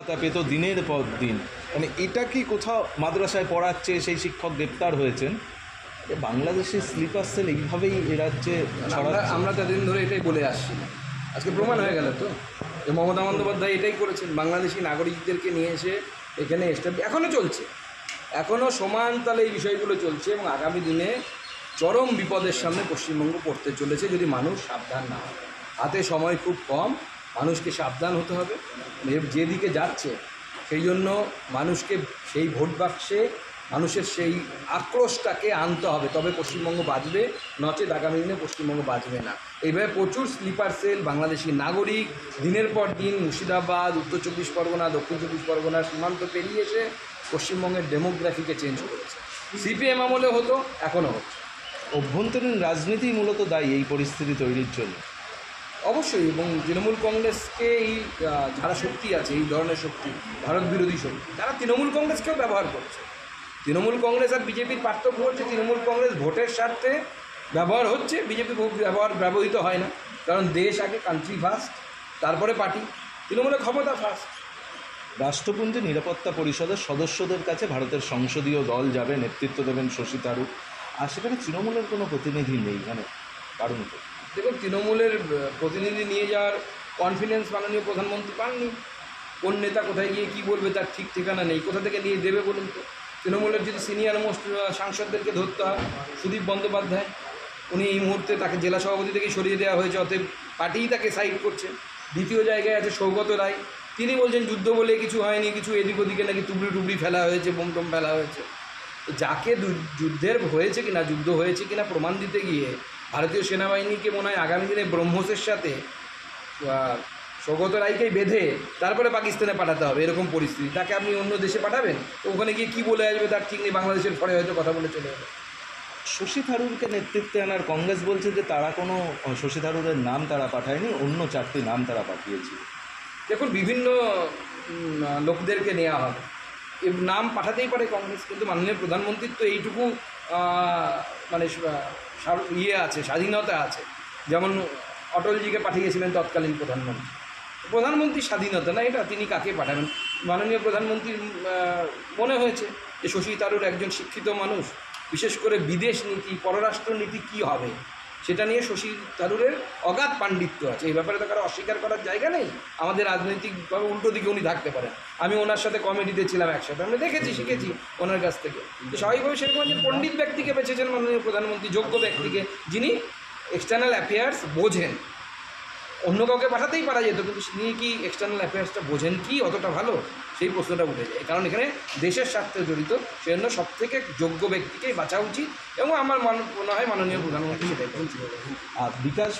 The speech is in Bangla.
তা পেত দিনের পর দিন, মানে এটা কি কোথাও মাদ্রাসায় পড়াচ্ছে সেই শিক্ষক গ্রেপ্তার হয়েছেন? বাংলাদেশের স্লিপার সেল এইভাবেই এ রাজ্যে ছড়াচ্ছে। আমরা ততদিন ধরে এটাই বলে আসছি, আজকে প্রমাণ হয়ে গেল তো যে মমতা বন্দ্যোপাধ্যায় এটাই করেছেন, বাংলাদেশি নাগরিকদেরকে নিয়ে এসে এখানে এখনও চলছে, এখনও সমান তালে এই বিষয়গুলো চলছে এবং আগামী দিনে চরম বিপদের সামনে পশ্চিমবঙ্গ পড়তে চলেছে যদি মানুষ সাবধান না হয়। হাতে সময় খুব কম, মানুষকে সাবধান হতে হবে। যেদিকে যাচ্ছে সেই জন্য মানুষকে সেই ভোট বাক্সে মানুষের সেই আক্রোশটাকে আনতে হবে, তবে পশ্চিমবঙ্গ বাঁচবে, নচেত আগামী দিনে পশ্চিমবঙ্গ বাঁচবে না। এইভাবে প্রচুর স্লিপার সেল বাংলাদেশি নাগরিক দিনের পর দিন মুর্শিদাবাদ, উত্তর চব্বিশ পরগনা, দক্ষিণ চব্বিশ পরগনা সীমান্ত পেরিয়ে এসে পশ্চিমবঙ্গের ডেমোগ্রাফিকে চেঞ্জ করেছে। সিপিএম আমলে হতো, এখনও হচ্ছে। অভ্যন্তরীণ রাজনীতি মূলত দায়ী এই পরিস্থিতি তৈরির জন্য। অবশ্যই, এবং তৃণমূল কংগ্রেসকে এই যারা শক্তি আছে, এই ধরনের শক্তি, ভারত বিরোধী শক্তি, তারা তৃণমূল কংগ্রেসকেও ব্যবহার করছে। তৃণমূল কংগ্রেস আর বিজেপির পার্থক্য হচ্ছে তৃণমূল কংগ্রেস ভোটের স্বার্থে ব্যবহার হচ্ছে, বিজেপি ব্যবহৃত হয় না, কারণ দেশ আগে, কান্ট্রি ফার্স্ট, তারপরে পার্টি। তৃণমূলের ক্ষমতা ফার্স্ট। রাষ্ট্রপুঞ্জে নিরাপত্তা পরিষদের সদস্যদের কাছে ভারতের সংসদীয় দল যাবে, নেতৃত্ব দেবেন শশী থারুর, আর সেখানে তৃণমূলের কোনো প্রতিনিধি নেই, মানে কারণ তো দেখুন, তৃণমূলের প্রতিনিধি নিয়ে যাওয়ার কনফিডেন্স মাননীয় প্রধানমন্ত্রী পাননি। কোন নেতা কোথায় গিয়ে কী বলবে তার ঠিক ঠিকানা নেই, কোথা থেকে নিয়ে দেবে বলুন তো। তৃণমূলের যদি সিনিয়র মোস্ট সাংসদদেরকে ধরতে হয়, সুদীপ বন্দ্যোপাধ্যায়, উনি এই মুহূর্তে তাকে জেলা সভাপতি থেকেই সরিয়ে দেওয়া হয়েছে, অতএব পার্টিই তাকে সাইড করছে। দ্বিতীয় জায়গায় আছে সৌগত রায়, তিনি বলছেন যুদ্ধ বলে কিছু হয়নি, কিছু এদিক ওদিকে নাকি টুবড়ি টুবড়ি ফেলা হয়েছে, বোম টোম ফেলা হয়েছে। যাকে যুদ্ধের হয়েছে কিনা, যুদ্ধ হয়েছে কিনা প্রমাণ দিতে গিয়ে ভারতীয় সেনাবাহিনীকে মনে হয় আগামী দিনে ব্রহ্মসের সাথে সৌগত রায়কেই বেঁধে তারপরে পাকিস্তানে পাঠাতে হবে, এরকম পরিস্থিতি। তাকে আপনি অন্য দেশে পাঠাবেন, তো ওখানে গিয়ে কী বলে আসবে তার ঠিক নেই, বাংলাদেশের পরে হয়তো কথা বলে চলে যাবে। শশী থারুরকে নেতৃত্বে আনার কংগ্রেস বলছে যে তারা কোনো শশী থারুরের নাম তারা পাঠায়নি, অন্য 4টি নাম তারা পাঠিয়েছিল। দেখুন, বিভিন্ন লোকদেরকে নেওয়া হবে, এ নাম পাঠাতেই পারে কংগ্রেস, কিন্তু মাননীয় প্রধানমন্ত্রীর তো এইটুকু মানে আছে, স্বাধীনতা আছে। যেমন অটলজিকে পাঠিয়েছিলেন তৎকালীন প্রধানমন্ত্রী স্বাধীনতা না এটা, তিনি কাকে পাঠাবেন। মাননীয় প্রধানমন্ত্রীর মনে হয়েছে যে শশী থারুর একজন শিক্ষিত মানুষ, বিশেষ করে বিদেশ নীতি, পররাষ্ট্র নীতি কী হবে সেটা নিয়ে শশী থারুরের অগাধ পাণ্ডিত্য আছে, এই ব্যাপারে তো কারো অস্বীকার করার জায়গা নেই। আমাদের রাজনৈতিকভাবে উল্টো দিকে উনি থাকতে পারেন। আমি ওনার সাথে কমিটিতে ছিলাম একসাথে, আমরা দেখেছি, শিখেছি ওনার কাছ থেকে। তো স্বাভাবিকভাবে সেরকম একজন পণ্ডিত ব্যক্তিকে বেছেছেন মাননীয় প্রধানমন্ত্রী, যোগ্য ব্যক্তিকে, যিনি এক্সটার্নাল অ্যাফেয়ার্স বোঝেন। অন্য কাউকে পাঠাতেই পারা যেত, কিন্তু তিনি কি এক্সটার্নাল অ্যাফেয়ার্সটা বোঝেন কি অতটা ভালো, সেই প্রশ্নটা উঠে যায়। কারণ এখানে দেশের স্বার্থে জড়িত, সেজন্য সবথেকে যোগ্য ব্যক্তিকেই বাঁচা উচিত এবং আমার মনে হয় মাননীয় প্রধানমন্ত্রী সেটাই করছেন। আর বিকাশ